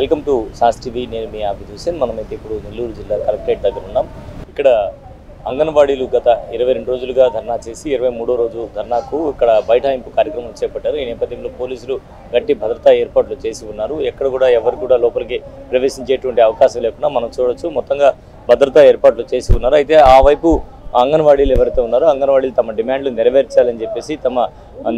Welcome to sauce TV. నేను మీ ఆబిద్ హుసేన్. మనమైతే ఇప్పుడు నెల్లూరు జిల్లా కలెక్టరేట్ దగ్గర ఉన్నాం. ఇక్కడ అంగన్వాడీలు గత 22 రోజులుగా ధర్నా చేసి 23వ రోజు ధర్నాకు ఇక్కడ బైఠాయింపు కార్యక్రమం చేపట్టారు. ఈ నేపథ్యంలో పోలీసులు గట్టి భద్రతా ఏర్పాట్లు చేసి ఉన్నారు. ఎక్కడ కూడా ఎవరు కూడా లోపలికి ప్రవేశించేటువంటి అవకాశం లేకుండా మనం చూడొచ్చు. మొత్తంగా భద్రతా ఏర్పాట్లు చేసి ఉన్నారు. అయితే ఆ వైపు అంగన్వాడీలు ఎవరైతే ఉన్నారో అంగన్వాడీలు తమ డిమాండ్లు నెరవేర్చాలని చెప్పేసి తమ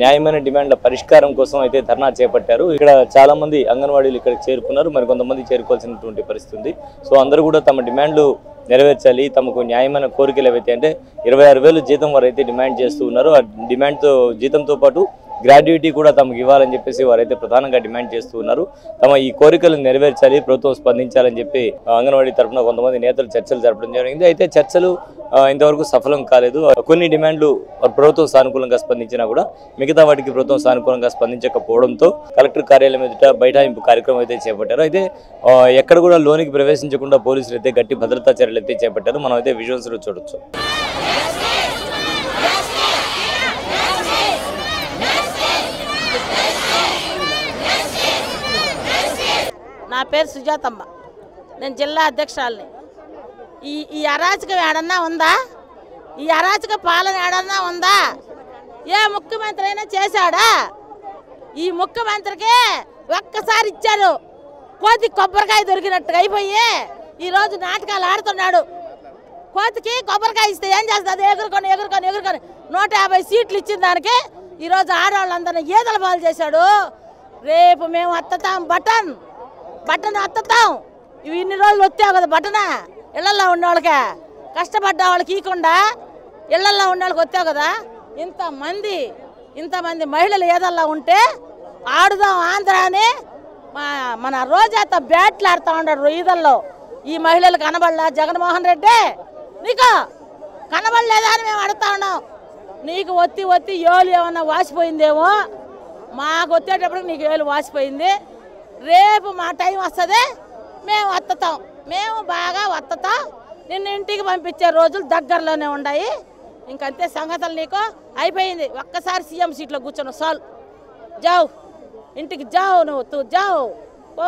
న్యాయమైన డిమాండ్ల పరిష్కారం కోసం అయితే ధర్నా చేపట్టారు. ఇక్కడ చాలా మంది అంగన్వాడీలు ఇక్కడికి చేరుకున్నారు. మరి కొంతమంది చేరుకోవాల్సినటువంటి పరిస్థితి ఉంది. సో అందరూ కూడా తమ డిమాండ్లు నెరవేర్చాలి, తమకు న్యాయమైన కోరికలు ఏవైతే అంటే 26,000 జీతం వారు అయితే డిమాండ్ చేస్తూ ఉన్నారు. ఆ డిమాండ్తో జీతంతో పాటు గ్రాడ్యుయేటీ కూడా తమకు ఇవ్వాలని చెప్పేసి వారైతే ప్రధానంగా డిమాండ్ చేస్తూ ఉన్నారు. తమ ఈ కోరికలను నెరవేర్చాలి, ప్రభుత్వం స్పందించాలని చెప్పి అంగన్వాడీ తరఫున కొంతమంది నేతలు చర్చలు జరపడం జరిగింది. అయితే చర్చలు ఇంతవరకు సఫలం కాలేదు. కొన్ని డిమాండ్లు ప్రభుత్వం సానుకూలంగా స్పందించినా కూడా మిగతా వాటికి ప్రభుత్వం సానుకూలంగా స్పందించకపోవడంతో కలెక్టర్ కార్యాలయం ఎదుట బైఠాయింపు కార్యక్రమం అయితే చేపట్టారు. అయితే ఎక్కడ కూడా లోనికి ప్రవేశించకుండా పోలీసులు అయితే గట్టి భద్రతా చర్యలు అయితే చేపట్టారు. మనం అయితే విజువల్స్ లో చూడొచ్చు. నా పేరు సుజాతమ్మ, నేను జిల్లా అధ్యక్షురాలిని. ఈ అరాచకం ఏడన్నా ఉందా? ఈ అరాచక పాలన ఏడన్నా ఉందా? ఏ ముఖ్యమంత్రి అయినా చేశాడా? ఈ ముఖ్యమంత్రికి ఒక్కసారి ఇచ్చారు, కోతి కొబ్బరికాయ దొరికినట్టుగా అయిపోయి ఈరోజు నాటకాలు ఆడుతున్నాడు. కోతికి కొబ్బరికాయ ఇస్తే ఏం చేస్తుంది? ఎగురుకొని 150 సీట్లు ఇచ్చిన దానికి ఈరోజు ఆడవాళ్ళందరినీ ఈదల పాలు చేశాడు. రేపు మేము అత్తతాం బటన్ అత్తతాం. ఇవి ఇన్ని రోజులు వచ్చావు కదా బటనా, ఇళ్లల్లో ఉండేవాళ్ళకే, కష్టపడ్డ వాళ్ళకి ఇవ్వకుండా ఇళ్లల్లో ఉండేవాళ్ళకి వచ్చావు కదా. ఇంతమంది మహిళలు ఏదల్లా ఉంటే ఆడుదాం ఆంధ్ర అని మన రోజాత బ్యాట్లు ఆడుతూ ఉన్నాడు ఈదల్లో. ఈ మహిళలు కనబడలా? జగన్మోహన్ రెడ్డి నీకు కనబడలేదా అని మేము అడుగుతా ఉన్నాం. నీకు ఒత్తి ఏలు ఏమన్నా వాసిపోయిందేమో, మాకు వచ్చేటప్పటికి నీకు ఏలు వాసిపోయింది. రేపు మా టైం వస్తుంది, మేము వత్తుతాం, మేము బాగా వత్తుతాం. నిన్ను ఇంటికి పంపించే రోజులు దగ్గరలోనే ఉన్నాయి. ఇంకంతే సంగతులు, నీకు అయిపోయింది. ఒక్కసారి సీఎం సీట్లో కూర్చొని చాలు, జావు ఇంటికి జావు, నువ్వు జావు ఓ.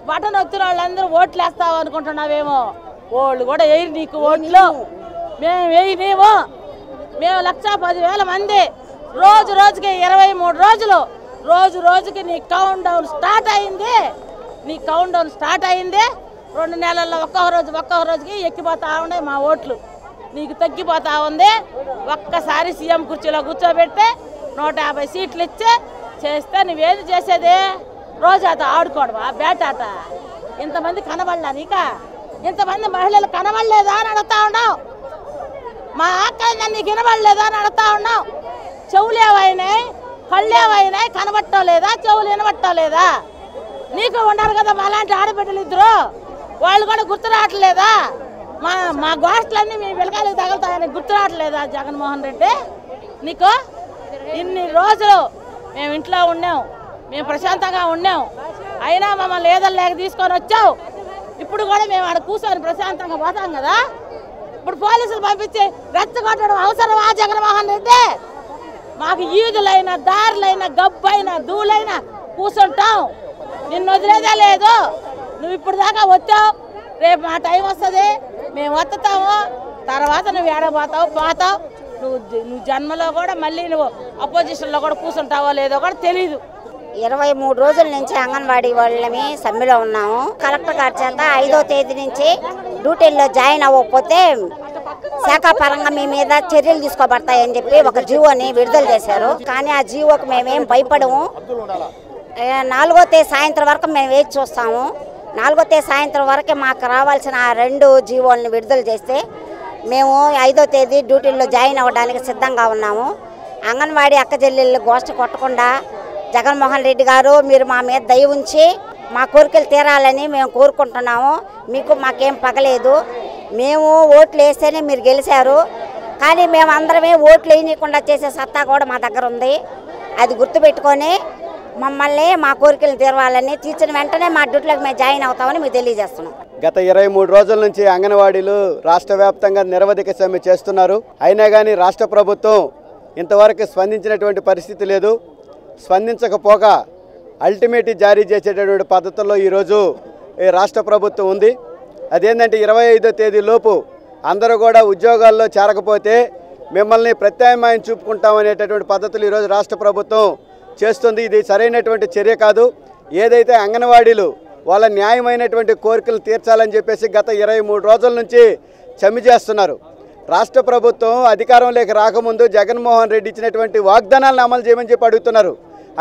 బటన్ వచ్చిన వాళ్ళందరూ ఓట్లు వేస్తావు అనుకుంటున్నావేమో, వాళ్ళు కూడా వేయరు నీకు ఓట్లు. మేము వేయనేమో. మేము 1,10,000 మంది, రోజుకి 23 రోజులు, రోజుకి నీ కౌంట్ డౌన్ స్టార్ట్ అయింది. 2 నెలల్లో ఒక్క రోజుకి ఎక్కిపోతా ఉన్నాయి మా ఓట్లు. నీకు తగ్గిపోతా ఉంది. ఒక్కసారి సీఎం కుర్చీలో కూర్చోబెట్టి 150 సీట్లు ఇచ్చి చేస్తే నువ్వేది చేసేది? రోజాత ఆడుకోవడమా? బ్యాటాట? ఇంతమంది కనబడలా నీక? ఇంతమంది మహిళలు కనబడలేదా అని అడుగుతా ఉన్నావు. మా అక్క నీకు వినబడలేదా అని అడుగుతా ఉన్నావు. చెవులు ఏవైనాయి, కళ్ళు ఏవైనాయి, కనబట్టం లేదా? చెవులు వినబట్టం లేదా? నీకు ఉన్నారు కదా మాలాంటి ఆడబిడ్డలు ఇద్దరు, వాళ్ళు కూడా గుర్తు రావట్లేదా? మా గోష్ఠులన్నీ మీ వెలకాయలకు తగులుతాయని గుర్తు రావట్లేదా జగన్మోహన్ రెడ్డి నీకు? ఇన్ని రోజులు మేము ఇంట్లో ఉన్నాం, మేము ప్రశాంతంగా ఉన్నాం, అయినా మమ్మల్ని లేక తీసుకొని వచ్చావు. ఇప్పుడు కూడా మేము ఆడ కూర్చొని ప్రశాంతంగా పోతాం కదా. ఇప్పుడు పోలీసులు పంపించి రెచ్చగొట్టడం అవసరమా జగన్మోహన్ రెడ్డి? మాకు ఈదులైనా, దారులైనా, గబ్బైనా, దూలైనా కూర్చుంటాం. నిన్ను వదిలేదే లేదు. నువ్వు ఇప్పుడు దాకా వచ్చావు, రేపు మా టైం వస్తుంది, మేము వత్తుతాము. తర్వాత నువ్వు పోతావు. నువ్వు జన్మలో కూడా మళ్ళీ నువ్వు అపోజిషన్లో కూడా కూర్చుంటావో లేదో కూడా తెలీదు. 23 రోజుల నుంచి అంగన్వాడీ వాళ్ళని సమ్మెలో ఉన్నాము. కలెక్టర్ గారి చేత 5వ తేదీ నుంచి డ్యూటీల్లో జాయిన్ అవ్వకపోతే శాఖాపరంగా మీ మీద చర్యలు తీసుకోబడతాయని చెప్పి ఒక జీవోని విడుదల చేశారు. కానీ ఆ జీవోకి మేమేం భయపడము. 4వ తేదీ సాయంత్రం వరకు మేము వేచి చూస్తాము. 4వ తేదీ సాయంత్రం వరకే మాకు రావాల్సిన ఆ 2 జీవోలను విడుదల చేస్తే మేము 5వ తేదీ డ్యూటీల్లో జాయిన్ అవ్వడానికి సిద్ధంగా ఉన్నాము. అంగన్వాడీ అక్క చెల్లెళ్ళు గోష్ఠి కొట్టకుండా జగన్మోహన్ రెడ్డి గారు మీరు మా మీద దయ ఉంచి మా కోరికలు తీరాలని మేము కోరుకుంటున్నాము. మాకేం పగలేదు. మేము ఓట్లు వేస్తేనే మీరు గెలిచారు, కానీ మేము అందరమే ఓట్లు వేయకుండా చేసే సత్తా కూడా మా దగ్గర ఉంది. అది గుర్తుపెట్టుకొని మమ్మల్ని మా కోరికలు తీరవాలని తీర్చిన వెంటనే మా డ్యూటీలోకి మేము జాయిన్ అవుతామని మీకు తెలియజేస్తున్నాం. గత 23 రోజుల నుంచి అంగన్వాడీలు రాష్ట్ర వ్యాప్తంగా నిరవధిక సమ్మె చేస్తున్నారు. అయినా కానీ రాష్ట్ర ప్రభుత్వం ఇంతవరకు స్పందించినటువంటి పరిస్థితి లేదు. స్పందించకపోగా అల్టిమేట్ జారీ చేసేటటువంటి పద్ధతుల్లో ఈరోజు ఈ రాష్ట్ర ప్రభుత్వం ఉంది. అదేంటంటే 25వ తేదీ లోపు అందరూ కూడా ఉద్యోగాల్లో చేరకపోతే మిమ్మల్ని ప్రత్యామ్నాయం చూపుకుంటామనేటటువంటి పద్ధతులు ఈరోజు రాష్ట్ర ప్రభుత్వం చేస్తుంది. ఇది సరైనటువంటి చర్య కాదు. ఏదైతే అంగన్వాడీలు వాళ్ళ న్యాయమైనటువంటి కోరికలు తీర్చాలని చెప్పేసి గత 23 రోజుల నుంచి చమ్మి చేస్తున్నారు. రాష్ట్ర ప్రభుత్వం అధికారంలోకి రాకముందు జగన్మోహన్ రెడ్డి ఇచ్చినటువంటి వాగ్దానాలను అమలు చేయమని చెప్పి అడుగుతున్నారు.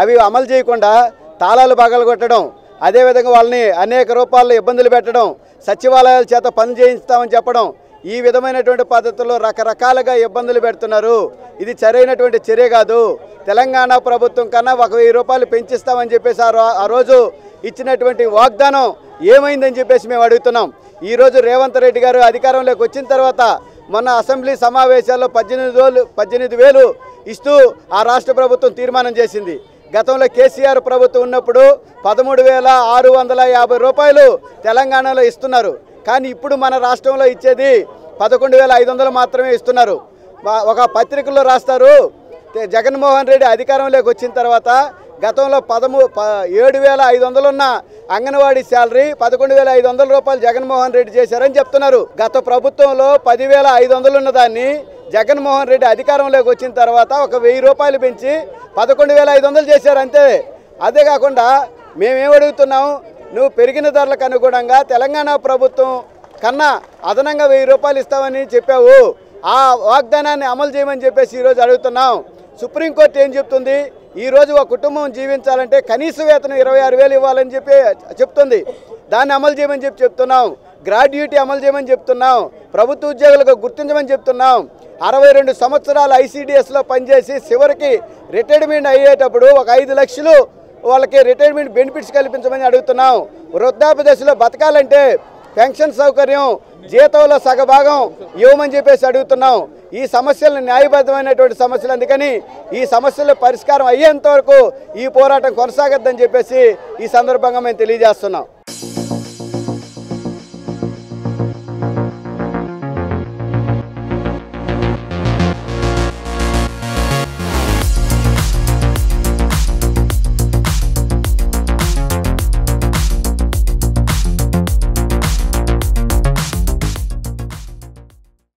అవి అమలు చేయకుండా తాళాలు పగలగొట్టడం, అదేవిధంగా వాళ్ళని అనేక రూపాల్లో ఇబ్బందులు పెట్టడం, సచివాలయాల చేత పనులు చేయిస్తామని చెప్పడం, ఈ విధమైనటువంటి పద్ధతుల్లో రకరకాలుగా ఇబ్బందులు పెడుతున్నారు. ఇది సరైనటువంటి చర్య కాదు. తెలంగాణ ప్రభుత్వం కన్నా 1000 రూపాయలు పెంచిస్తామని చెప్పేసి ఆ రోజు ఇచ్చినటువంటి వాగ్దానం ఏమైందని చెప్పేసి మేము అడుగుతున్నాం. ఈరోజు రేవంత్ రెడ్డి గారు అధికారంలోకి వచ్చిన తర్వాత మొన్న అసెంబ్లీ సమావేశాల్లో 18,000 ఇస్తూ ఆ రాష్ట్ర ప్రభుత్వం తీర్మానం చేసింది. గతంలో కేసీఆర్ ప్రభుత్వం ఉన్నప్పుడు 13,650 రూపాయలు తెలంగాణలో ఇస్తున్నారు. కానీ ఇప్పుడు మన రాష్ట్రంలో ఇచ్చేది 11,500 మాత్రమే ఇస్తున్నారు. ఒక పత్రికల్లో రాస్తారు, జగన్మోహన్ రెడ్డి అధికారంలోకి వచ్చిన తర్వాత గతంలో 7,500 ఉన్న అంగన్వాడీ శాలరీ 11,500 రూపాయలు జగన్మోహన్ రెడ్డి చేశారని చెప్తున్నారు. గత ప్రభుత్వంలో 10,500 ఉన్న దాన్ని జగన్మోహన్ రెడ్డి అధికారంలోకి వచ్చిన తర్వాత 1,000 రూపాయలు పెంచి 11,500 చేశారు అంతే. అదే కాకుండా మేమేమడుగుతున్నాం, నువ్వు పెరిగిన ధరలకు అనుగుణంగా తెలంగాణ ప్రభుత్వం కన్నా అదనంగా 1000 రూపాయలు ఇస్తామని చెప్పావు. ఆ వాగ్దానాన్ని అమలు చేయమని చెప్పేసి ఈరోజు అడుగుతున్నాం. సుప్రీంకోర్టు ఏం చెప్తుంది, ఈరోజు ఒక కుటుంబం జీవించాలంటే కనీస వేతనం 26,000 ఇవ్వాలని చెప్పి చెప్తుంది. దాన్ని అమలు చేయమని చెప్తున్నాం. గ్రాడ్యుయేటీ అమలు చేయమని చెప్తున్నాం. ప్రభుత్వ ఉద్యోగులకు గుర్తించమని చెప్తున్నాం. 62 సంవత్సరాలు ఐసీడీఎస్లో పనిచేసి చివరికి రిటైర్మెంట్ అయ్యేటప్పుడు ఒక 5 లక్షలు వాళ్ళకి రిటైర్మెంట్ బెనిఫిట్స్ కల్పించమని అడుగుతున్నాం. వృద్ధాప్య దశలో బతకాలంటే పెన్షన్ సౌకర్యం జీతంలో సగభాగం ఇవ్వమని చెప్పేసి అడుగుతున్నాం. ఈ సమస్యలను న్యాయబద్ధమైనటువంటి సమస్యలు, అందుకని ఈ సమస్యల పరిష్కారం అయ్యేంత వరకు ఈ పోరాటం కొనసాగద్దని చెప్పేసి ఈ సందర్భంగా మేము తెలియజేస్తున్నాం.